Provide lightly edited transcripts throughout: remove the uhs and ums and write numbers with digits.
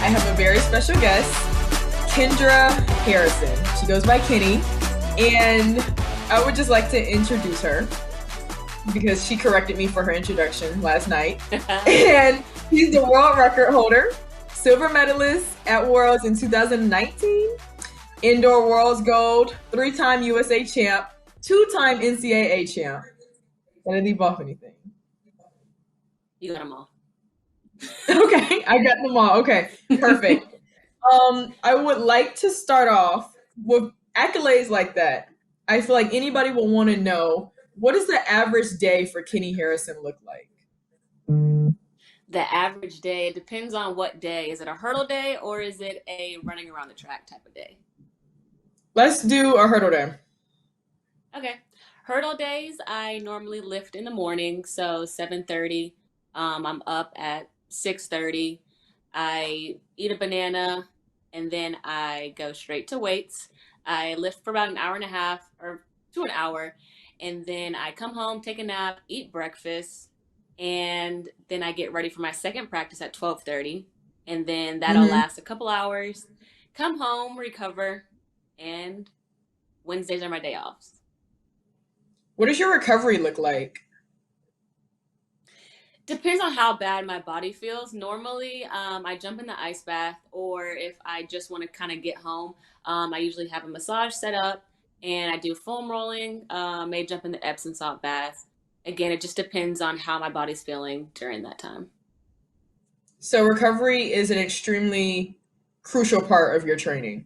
I have a very special guest, Kendra Harrison. She goes by Keni, and I would just like to introduce her because she corrected me for her introduction last night. And she's the world record holder, silver medalist at Worlds in 2019, indoor Worlds gold, 3-time USA champ, 2-time NCAA champ. Did I leave off anything? You got them all. Okay, I got them all. Okay, perfect. I would like to start off with accolades like that. I feel like anybody will want to know, what does the average day for Keni Harrison look like? The average day, it depends on what day. Is it a hurdle day or is it a running around the track type of day? Let's do a hurdle day. Okay. Hurdle days, I normally lift in the morning, so 7:30. I'm up at 6:30. I eat a banana and then I go straight to weights. I lift for about an hour and a half or to an hour, and then I come home, take a nap, eat breakfast, and then I get ready for my second practice at 12:30, and then that'll Hmm. last a couple hours. Come home, recover, and Wednesdays are my day offs. What does your recovery look like? Depends on how bad my body feels. Normally, I jump in the ice bath, or if I just want to kind of get home, I usually have a massage set up and I do foam rolling, may jump in the Epsom salt bath. Again, it just depends on how my body's feeling during that time. So, recovery is an extremely crucial part of your training.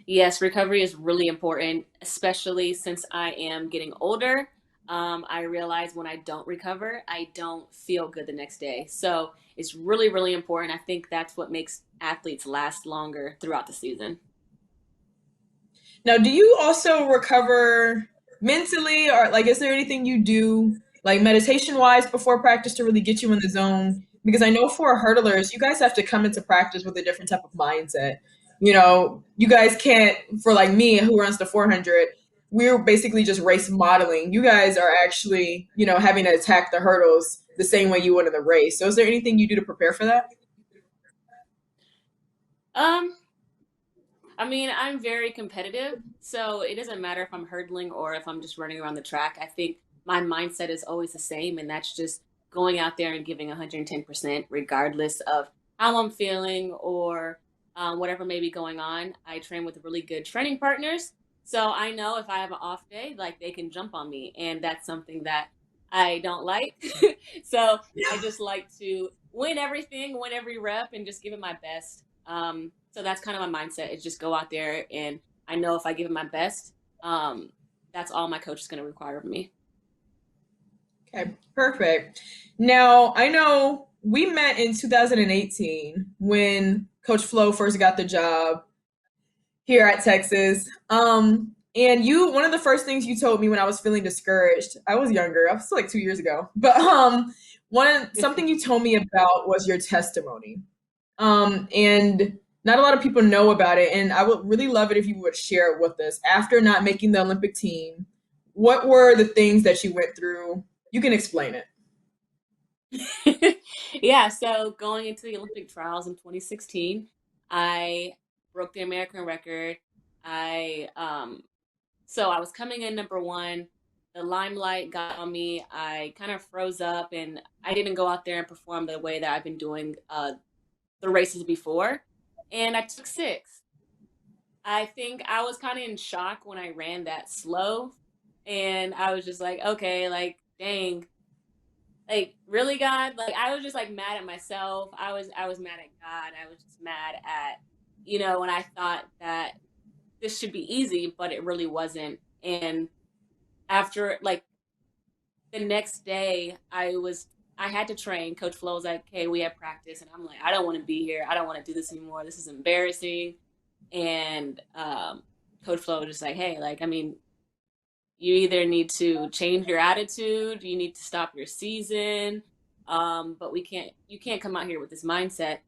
Yes, recovery is really important, especially since I am getting older. I realize when I don't recover, I don't feel good the next day. So it's really, really important. I think that's what makes athletes last longer throughout the season. Now, do you also recover mentally, or like, is there anything you do, like meditation wise, before practice to really get you in the zone? Because I know for hurdlers, you guys have to come into practice with a different type of mindset. You guys can't, for like me who runs the 400, we're basically just race modeling. You guys are actually, having to attack the hurdles the same way you would in the race. So, is there anything you do to prepare for that? Um, I mean, I'm very competitive, so it doesn't matter if I'm hurdling or if I'm just running around the track. I think my mindset is always the same, and that's just going out there and giving 110%, regardless of how I'm feeling or whatever may be going on. I train with really good training partners, so I know if I have an off day, like they can jump on me, and that's something that I don't like. So I just like to win everything, win every rep, and just give it my best. So that's kind of my mindset is just go out there and I know if I give it my best, um, that's all my coach is going to require of me. Okay, perfect. Now, I know we met in 2018 when Coach Flo first got the job here at Texas. And one of the first things you told me when I was feeling discouraged, I was younger, I was like 2 years ago, but something you told me about was your testimony. And not a lot of people know about it, and I would really love it if you would share it with us. After not making the Olympic team, what were the things that you went through? You can explain it. Yeah, so going into the Olympic trials in 2016, I broke the American record. I was coming in number one. The limelight got on me. I kind of froze up and I didn't go out there and perform the way that I've been doing the races before. And I took sixth. I think I was kind of in shock when I ran that slow. And I was just like, okay, like, dang, like really, God? Like I was just like mad at myself. I was mad at God. I was just mad at, when I thought that this should be easy, but it really wasn't. And after like the next day I had to train. Coach Flo was like, "Hey, we have practice," and I'm like, "I don't want to be here. I don't want to do this anymore. This is embarrassing." And Coach Flo was just like, "Hey, like, I mean, you either need to change your attitude, you need to stop your season, but you can't come out here with this mindset."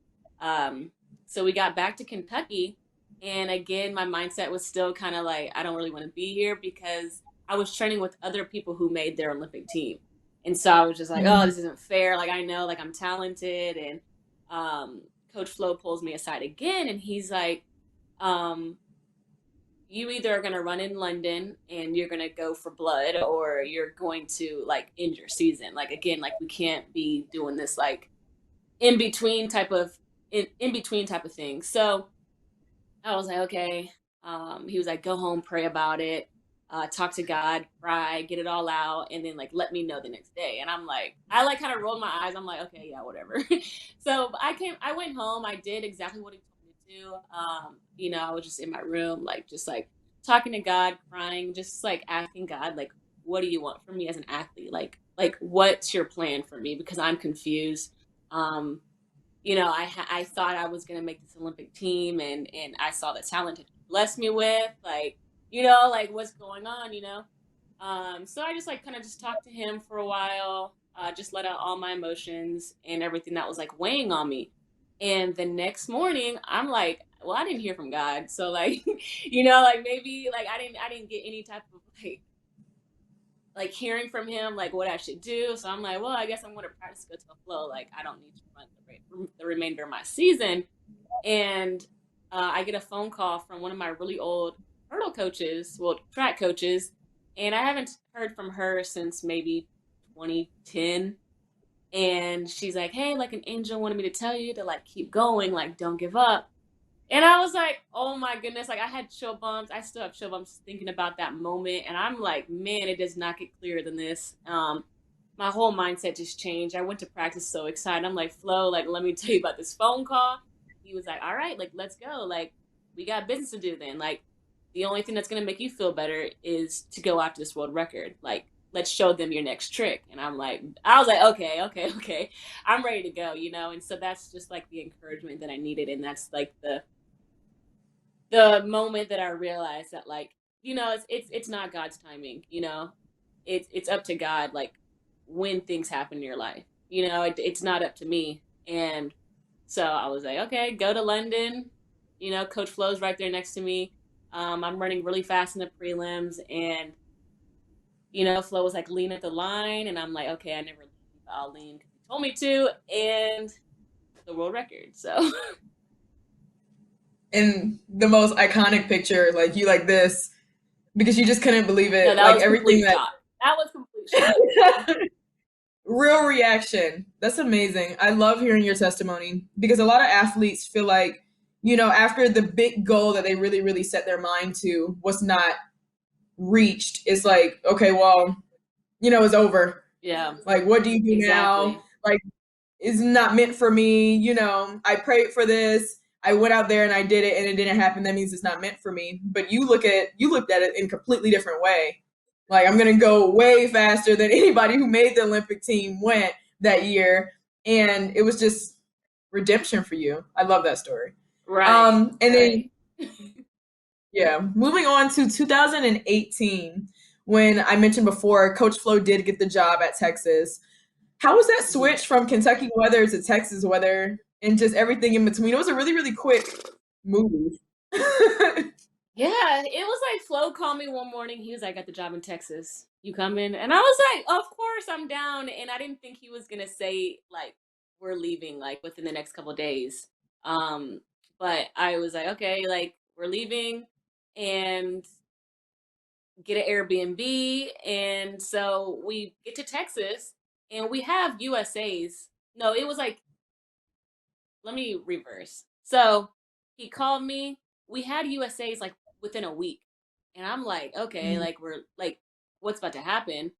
So we got back to Kentucky, and again, my mindset was still kind of like, I don't really want to be here because I was training with other people who made their Olympic team. And so I was just like, oh, Mhm. this isn't fair. Like, I know, like, I'm talented and Coach Flo pulls me aside again, and he's like, um, you either are going to run in London and you're going to go for blood, or you're going to like end your season. Like, again, like we can't be doing this like in between type of in between type of thing. So I was like, okay. He was like, go home, pray about it, talk to God, cry, get it all out, and then like let me know the next day. And I'm like, I like kind of rolled my eyes. I'm like, okay, yeah, whatever. So I went home. I did exactly what he told me to do. I was just in my room, like just like talking to God, crying, just like asking God, like, what do you want from me as an athlete? Like what's your plan for me? Because I'm confused. Um, I thought I was gonna make this Olympic team, and I saw the talent that you blessed me with, like, like what's going on, So I just like kind of just talked to him for a while, just let out all my emotions and everything that was like weighing on me. And the next morning, I'm like, well, I didn't hear from God, so like, like maybe like I didn't get any type of like hearing from him like what I should do. So I'm like, well, I guess I'm going to practice go to the flow. Like I don't need to run the remainder of my season. And I get a phone call from one of my really old hurdle coaches, well, track coaches, and I haven't heard from her since maybe 2010. And she's like, hey, like an angel wanted me to tell you to like keep going, like don't give up. And I was like, oh my goodness, like I had chill bumps. I still have chill bumps thinking about that moment. And I'm like, man, it does not get clearer than this. My whole mindset just changed. I went to practice so excited. I'm like, Flo, like, let me tell you about this phone call. He was like, all right, like, let's go. Like, we got business to do then. Like, the only thing that's going to make you feel better is to go after this world record. Like, let's show them your next trick. And I was like, okay. I'm ready to go, And so that's just like the encouragement that I needed. And that's like the moment that I realized that like, it's not God's timing, it's up to God, like when things happen in your life, it's not up to me. And so I was like, okay, go to London, Coach Flo's right there next to me. I'm running really fast in the prelims, and Flo was like lean at the line, and I'm like, okay, I never leave, I'll lean because he told me to, and the world record. So In the most iconic picture, like you like this, because you just couldn't believe no, it. that Like was everything complete that shock. That was complete shock. real reaction. That's amazing. I love hearing your testimony because a lot of athletes feel like, after the big goal that they really, really set their mind to was not reached, it's like, okay, well, it's over. Yeah, Like, what do you do now? exactly. Like, it's not meant for me. I prayed for this. I went out there and I did it and it didn't happen. That means it's not meant for me. But you looked at it in a completely different way. Like I'm gonna go way faster than anybody who made the Olympic team went that year. And it was just redemption for you. I love that story. Right, And right. then yeah, moving on to 2018, when I mentioned before, Coach Flo did get the job at Texas. How was that Mhm. switch from Kentucky weather to Texas weather and just everything in between? It was a really, really quick move. Yeah, it was like Flo called me one morning. He was like, "I got the job in Texas. You coming?" And I was like, "Of course, I'm down." And I didn't think he was gonna say like we're leaving like within the next couple of days. Um, but I was like, "Okay, like we're leaving," and get an Airbnb. And so we get to Texas, and we have USA's. No, it was like, let me reverse. So he called me. We had USA's like within a week. And I'm like, okay, like we're like, what's about to happen?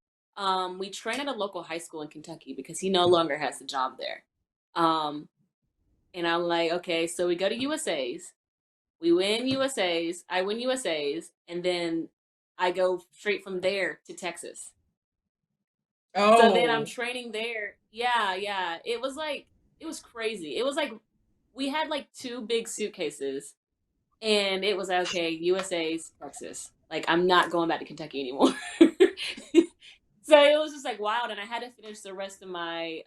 We train at a local high school in Kentucky because he no longer has the job there. Um, and I'm like, okay, so we go to USA's. We win USA's. I win USA's, and then I go straight from there to Texas. So then I'm Oh, training there. Yeah, yeah. It was crazy. It was like we had like two big suitcases, and it was like, okay, USA's Texas. Like I'm not going back to Kentucky anymore. So it was just like wild, and I had to finish the rest of my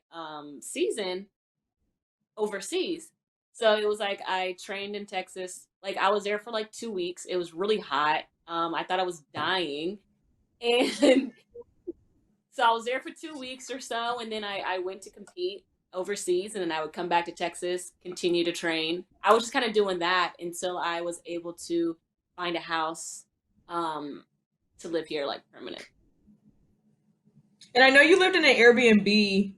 season overseas. So it was like I trained in Texas. Like I was there for like 2 weeks. It was really hot. I thought I was dying, and so I was there for 2 weeks or so, and then I went to compete. overseas, and then I would come back to Texas, continue to train. I was just kind of doing that until I was able to find a house um, to live here like permanent. And I know you lived in an Airbnb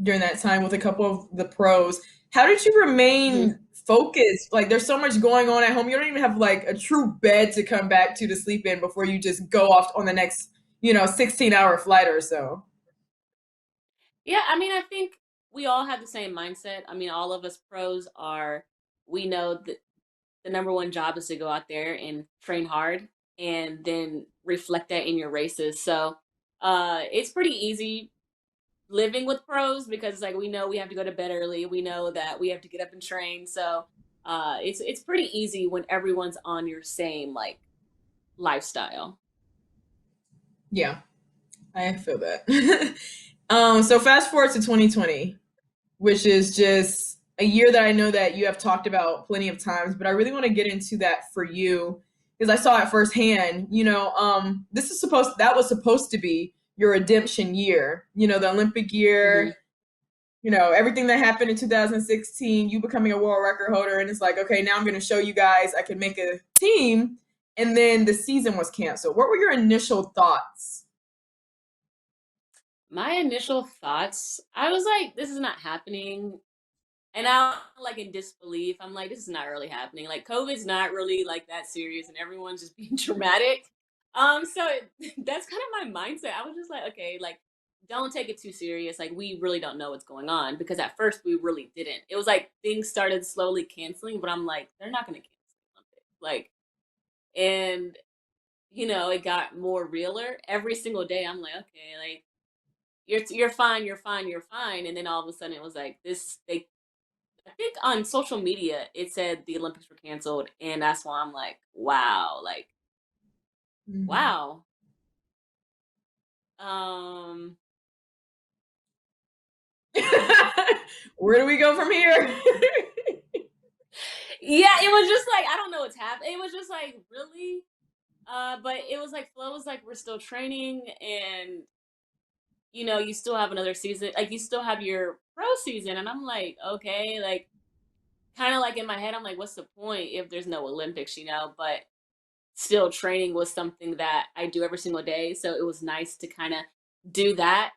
during that time with a couple of the pros. How did you Mhm. remain focused? Like, there's so much going on at home. You don't even have like a true bed to come back to sleep in before you just go off on the next, 16-hour flight or so. Yeah, I mean, I think we all have the same mindset. I mean, all of us pros are, we know that the number one job is to go out there and train hard and then reflect that in your races. So it's pretty easy living with pros because it's like we know we have to go to bed early. We know that we have to get up and train. So it's pretty easy when everyone's on your same like lifestyle. Yeah, I feel that. So fast forward to 2020, which is just a year that I know that you have talked about plenty of times, but I really want to get into that for you because I saw it firsthand. That was supposed to be your redemption year. The Olympic Hmm. year. Everything that happened in 2016, you becoming a world record holder, and it's like, okay, now I'm going to show you guys I can make a team. And then the season was canceled. What were your initial thoughts? My initial thoughts, I was like, this is not happening. And I'm like in disbelief. I'm like, this is not really happening. Like COVID's not really like that serious, and everyone's just being dramatic. That's kind of my mindset. I was just like, okay, like don't take it too serious. Like we really don't know what's going on because at first we really didn't. It was like things started slowly canceling, but I'm like, they're not going to cancel the Olympics. Like, and it got more realer every single day. I'm like, okay, like you're fine, you're fine, you're fine, and then all of a sudden it was like this. They I think on social media it said the Olympics were canceled, and that's why I'm like, Mhm. wow. Um, Where do we go from here? yeah, it was just like I don't know what's happening. It was just like really, but it was like Flo was like we're still training, and you still have another season, like you still have your pro season, and I'm like okay, like kind of like in my head I'm like what's the point if there's no Olympics, but still training was something that I do every single day. So it was nice to kind of do that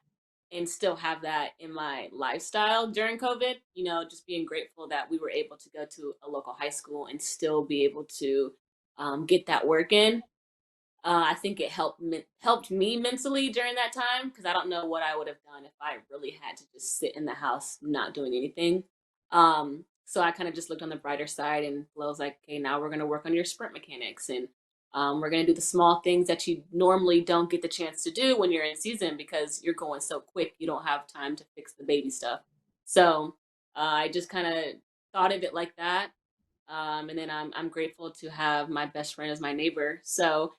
and still have that in my lifestyle during COVID. Just being grateful that we were able to go to a local high school and still be able to get that work in. I think it helped me mentally during that time because I don't know what I would have done if I really had to just sit in the house not doing anything. So I kind of just looked on the brighter side and Flo's like, okay, now we're gonna work on your sprint mechanics and we're gonna do the small things that you normally don't get the chance to do when you're in season because you're going so quick, you don't have time to fix the baby stuff. So I just kind of thought of it like that. And then I'm grateful to have my best friend as my neighbor. So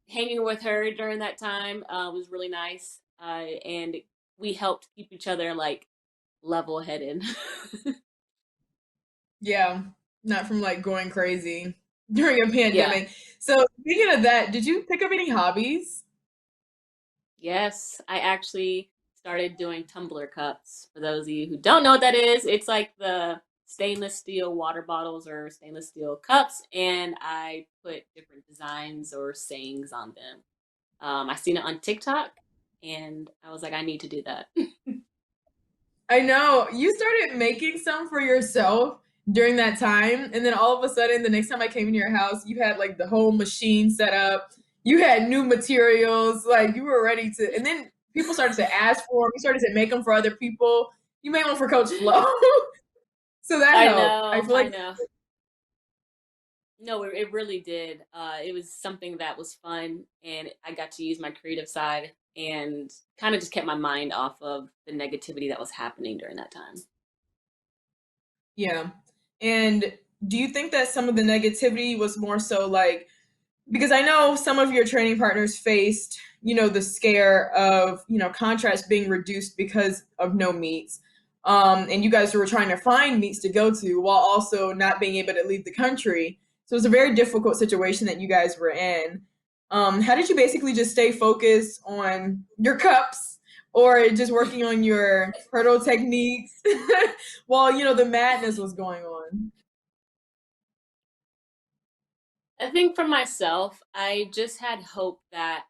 hanging with her during that time was really nice, and we helped keep each other like level headed. Yeah, not from like going crazy during a Yeah. pandemic. So speaking of that, did you pick up any hobbies? Yes, I actually started doing tumbler cups. For those of you who don't know what that is, it's like the stainless steel water bottles or stainless steel cups, and I put different designs or sayings on them. I seen it on TikTok, and I was like, I need to do that. I know you started making some for yourself during that time, and then all of a sudden, the next time I came in your house, you had like the whole machine set up. You had new materials, like you were ready to. And then people started to ask for them. You started to make them for other people. You made one for Coach Flo, so that I helped. I know, feel I like, know. No, it really did. It was something that was fun, and I got to use my creative side and kind of just kept my mind off of the negativity that was happening during that time. yeah. And do you think that some of the negativity was more so like because I know some of your training partners faced, the scare of, contracts being reduced because of no meets. And you guys were trying to find meets to go to while also not being able to leave the country. So it was a very difficult situation that you guys were in. How did you basically just stay focused on your cups or just working on your hurdle techniques while, the madness was going on? I think for myself, I just had hope that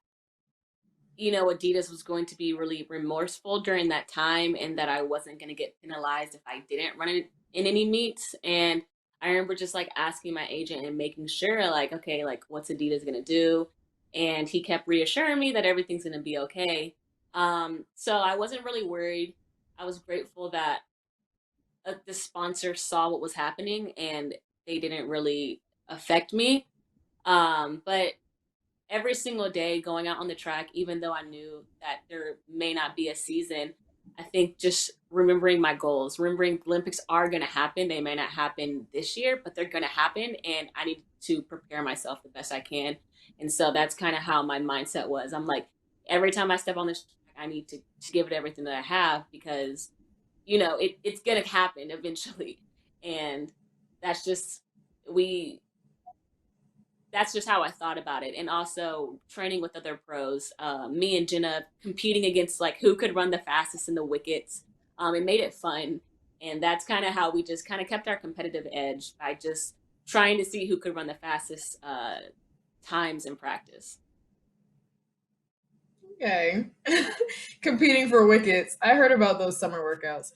Adidas was going to be really remorseful during that time and that I wasn't going to get penalized if I didn't run in any meets. And I remember just like asking my agent and making sure, like, okay, like, what's Adidas going to do? And he kept reassuring me that everything's going to be okay. So I wasn't really worried. I was grateful that the sponsor saw what was happening and they didn't really affect me. But every single day going out on the track, even though I knew that there may not be a season, I think just remembering my goals, remembering the Olympics are going to happen. They may not happen this year, but they're going to happen. And I need to prepare myself the best I can. And so that's kind of how my mindset was. I'm like, every time I step on this track, I need to give it everything that I have because, it's going to happen eventually. And that's just, we, that's just how I thought about it. And also training with other pros, me and Jenna competing against like who could run the fastest in the wickets. It made it fun. And that's kind of how we just kind of kept our competitive edge by just trying to see who could run the fastest times in practice. Okay. Competing for wickets. I heard about those summer workouts.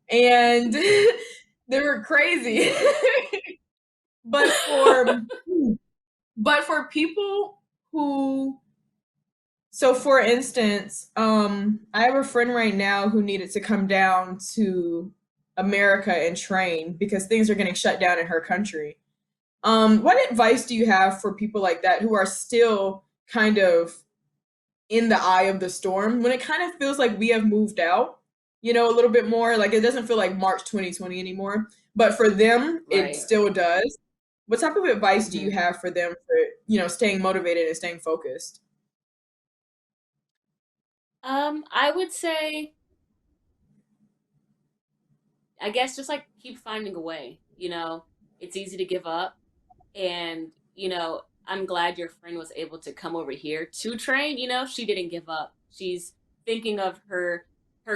And they were crazy. but for but for people who so for instance, I have a friend right now who needed to come down to America and train because things are getting shut down in her country. What advice do you have for people like that who are still kind of in the eye of the storm when it kind of feels like we have moved out, a little bit more? Like it doesn't feel like March 2020 anymore, but for them, it Right. still does. What type of advice do you hmm have for them for, staying motivated and staying focused? I would say, I guess just like keep finding a way. It's easy to give up. And, I'm glad your friend was able to come over here to train. She didn't give up. She's thinking of her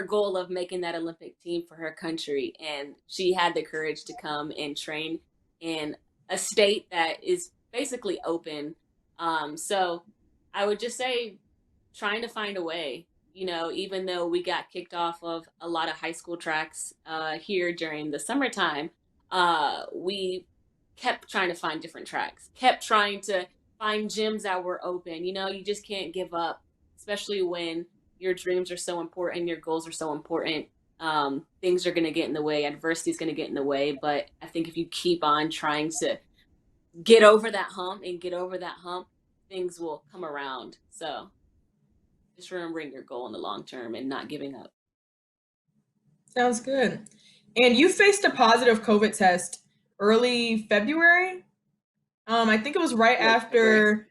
goal of making that Olympic team for her country. And she had the courage to come and train in a state that is basically open. So I would just say trying to find a way. Even though we got kicked off of a lot of high school tracks here during the summertime, we kept trying to find different tracks, kept trying to find gyms that were open. You just can't give up, especially when your dreams are so important, your goals are so important. Things are going to get in the way, adversity is going to get in the way. But I think if you keep on trying to get over that hump and get over that hump, things will come around. So just remembering your goal in the long term and not giving up. Sounds good. And you faced a positive COVID test early February. I think it was right Late February. after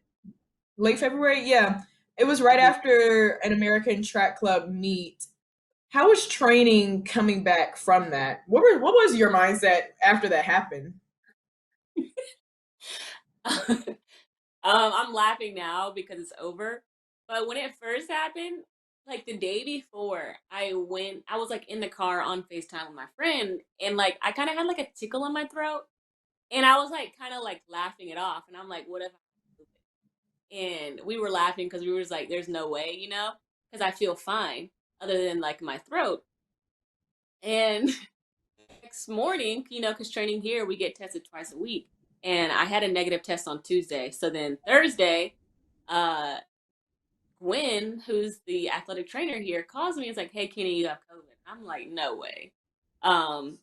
late February. Yeah, it was right Mhm. after an American Track Club meet. How was training coming back from that? What was your mindset after that happened? I'm laughing now because it's over. But when it first happened, like the day before, I was like in the car on FaceTime with my friend, and like I kind of had like a tickle in my throat, and I was like kind of like laughing it off, and I'm like, what if and we were laughing because we were just like, there's no way, because I feel fine other than like my throat. And next morning, because training here, we get tested twice a week. And I had a negative test on Tuesday. So then Thursday, uh, Gwen, who's the athletic trainer here, calls me and is like, hey, Kenny, you have COVID. I'm like, no way. Um,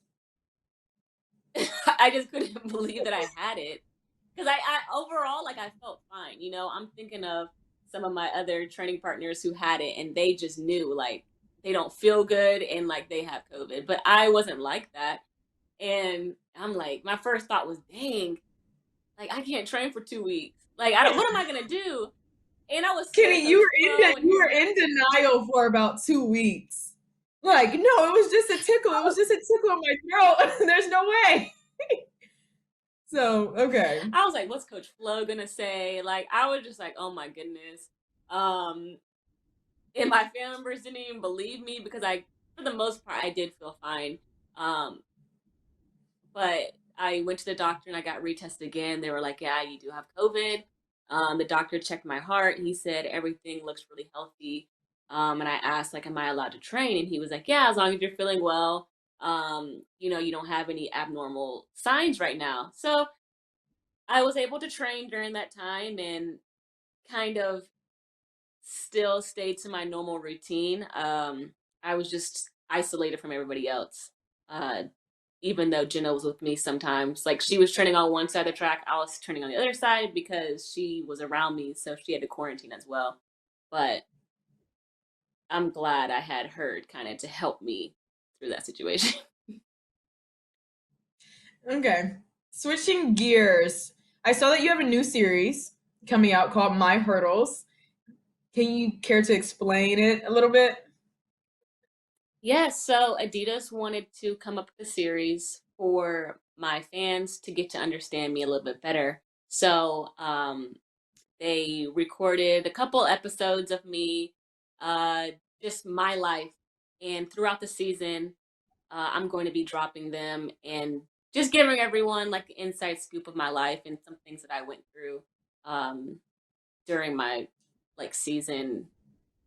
I just couldn't believe that I had it. Because I overall, like, I felt fine. I'm thinking of some of my other training partners who had it and they just knew, like, they don't feel good and, like, they have COVID. But I wasn't like that. And I'm like, my first thought was, dang, like I can't train for 2 weeks. Like, I don't, what am I gonna do? And I was scared of Kenny, you Coach were in Flo that and you his. were in denial for about 2 weeks. Like, no, it was just a tickle. It was just a tickle in my throat. There's no way. So, okay. I was like, what's Coach Flo gonna say? Like, I was just like, oh my goodness. Um, and my family members didn't even believe me because for the most part, I did feel fine. Um, but I went to the doctor and I got retested again. They were like, "Yeah, you do have COVID." The doctor checked my heart. He said everything looks really healthy. And I asked, like, "Am I allowed to train?" And he was like, "Yeah, as long as you're feeling well. You don't have any abnormal signs right now." So I was able to train during that time and kind of still stayed to my normal routine. I was just isolated from everybody else. Uh, Even though Jenna was with me sometimes, like she was training on one side of the track, I was training on the other side because she was around me, so she had to quarantine as well. But I'm glad I had her kind of to help me through that situation. Okay. Switching gears. I saw that you have a new series coming out called My Hurdles. Can you care to explain it a little bit? Yeah, so Adidas wanted to come up with a series for my fans to get to understand me a little bit better. So they recorded a couple episodes of me, uh, just my life. And throughout the season, I'm going to be dropping them and just giving everyone like an inside scoop of my life and some things that I went through um, during my like season,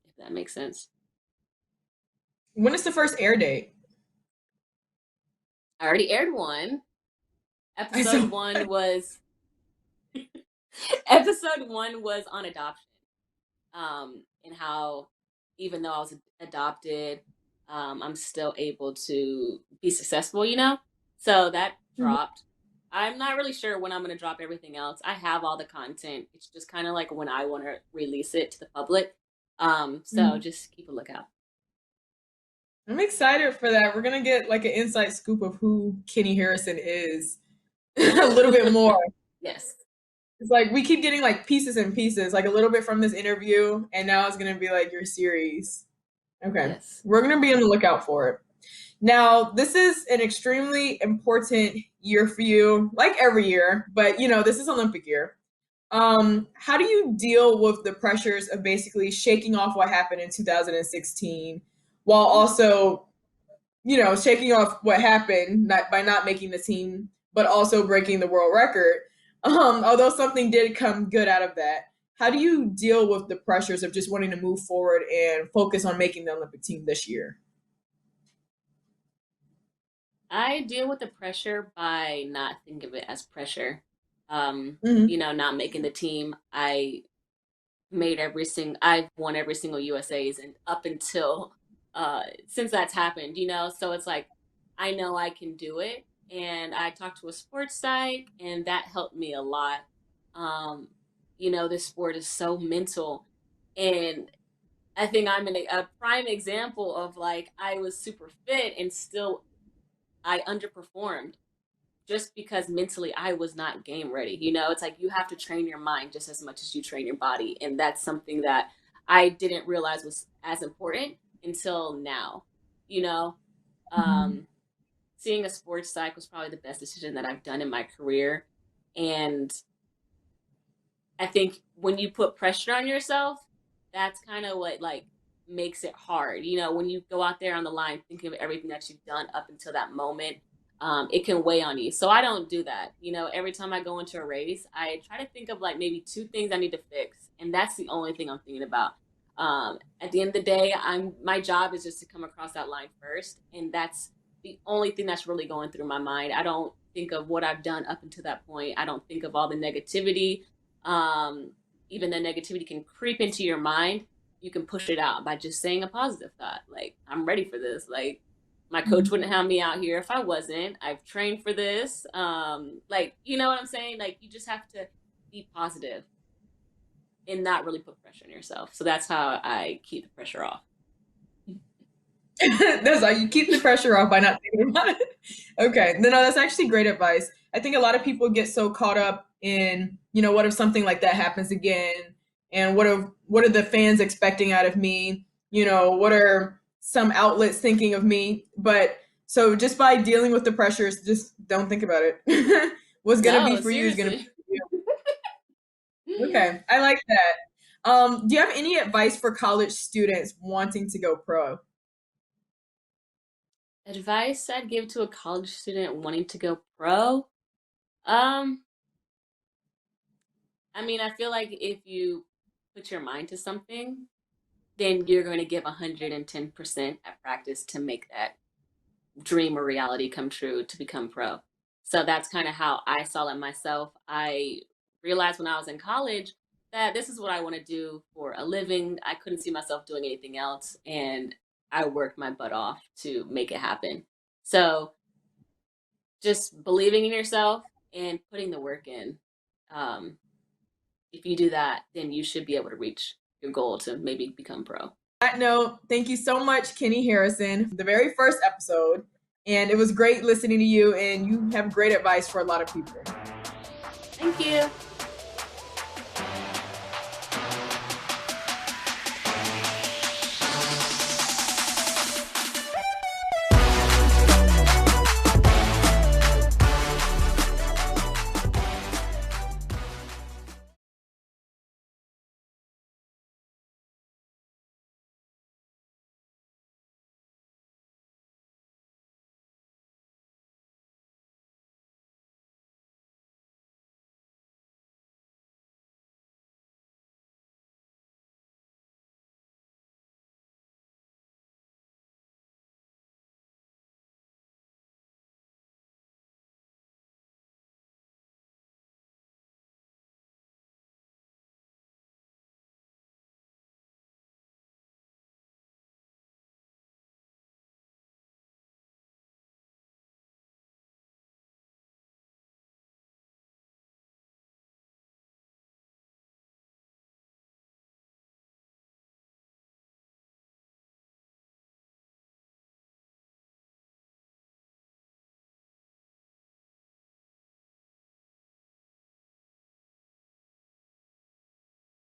if that makes sense. When is the first air date? I already aired one. I Episode saw. one was episode one was on adoption, and how even though I was adopted, I'm still able to be successful, you know? So that dropped. I'm not really sure when I'm going to drop everything else. I have all the content. It's just kind of like when I want to release it to the public. So Mhm. just keep a lookout. I'm excited for that. We're gonna get like an inside scoop of who Keni Harrison is a little bit more. Yes. It's like we keep getting like pieces and pieces, like a little bit from this interview, and now it's gonna be like your series. Okay. Yes. We're gonna be on the lookout for it. Now, this is an extremely important year for you, like every year, but this is Olympic year. How do you deal with the pressures of basically shaking off what happened in 2016 while also, shaking off what happened by not making the team, but also breaking the world record? Although something did come good out of that, how do you deal with the pressures of just wanting to move forward and focus on making the Olympic team this year? I deal with the pressure by not thinking of it as pressure. Hmm. Not making the team. I've won every single USA's and up until since that's happened, so it's like I know I can do it, and I talked to a sports psych and that helped me a lot. um this sport is so mental, and I think I'm a prime example of like I was super fit and still I underperformed just because mentally I was not game ready. It's like you have to train your mind just as much as you train your body. And that's something that I didn't realize was as important until now. You know, um, Seeing a sports psych was probably the best decision that I've done in my career. And I think when you put pressure on yourself, that's kind of what like makes it hard. When you go out there on the line thinking of everything that you've done up until that moment, it can weigh on you. So I don't do that. Every time I go into a race, I try to think of like maybe two things I need to fix, and that's the only thing I'm thinking about. At the end of the day, my job is just to come across that line first, and that's the only thing that's really going through my mind. I don't think of what I've done up until that point. I don't think of all the negativity. um, Even though negativity can creep into your mind, you can push it out by just saying a positive thought. Like, I'm ready for this. Like, my coach Hmm. wouldn't have me out here if I wasn't. I've trained for this. Like, you know what I'm saying? Like, you just have to be positive and not really put pressure on yourself. So that's how I keep the pressure off. That's like you keep the pressure off by not thinking about it. Okay, no, that's actually great advice. I think a lot of people get so caught up in, what if something like that happens again, and what are the fans expecting out of me? What are some outlets thinking of me? But so just by dealing with the pressures, just don't think about it. What's gonna be No, for you is gonna be seriously. for you. Okay, I like that. Do you have any advice for college students wanting to go pro? Advice I'd give to a college student wanting to go pro? Um, I mean, I feel like if you put your mind to something, then you're going to give 110% at practice to make that dream or reality come true to become pro. So that's kind of how I saw it myself. I realized when I was in college that this is what I want to do for a living. I couldn't see myself doing anything else, and I worked my butt off to make it happen. So just believing in yourself and putting the work in. Um, if you do that, then you should be able to reach your goal to maybe become pro. That note, thank you so much, Keni Harrison, for the very first episode. And it was great listening to you, and you have great advice for a lot of people. Thank you.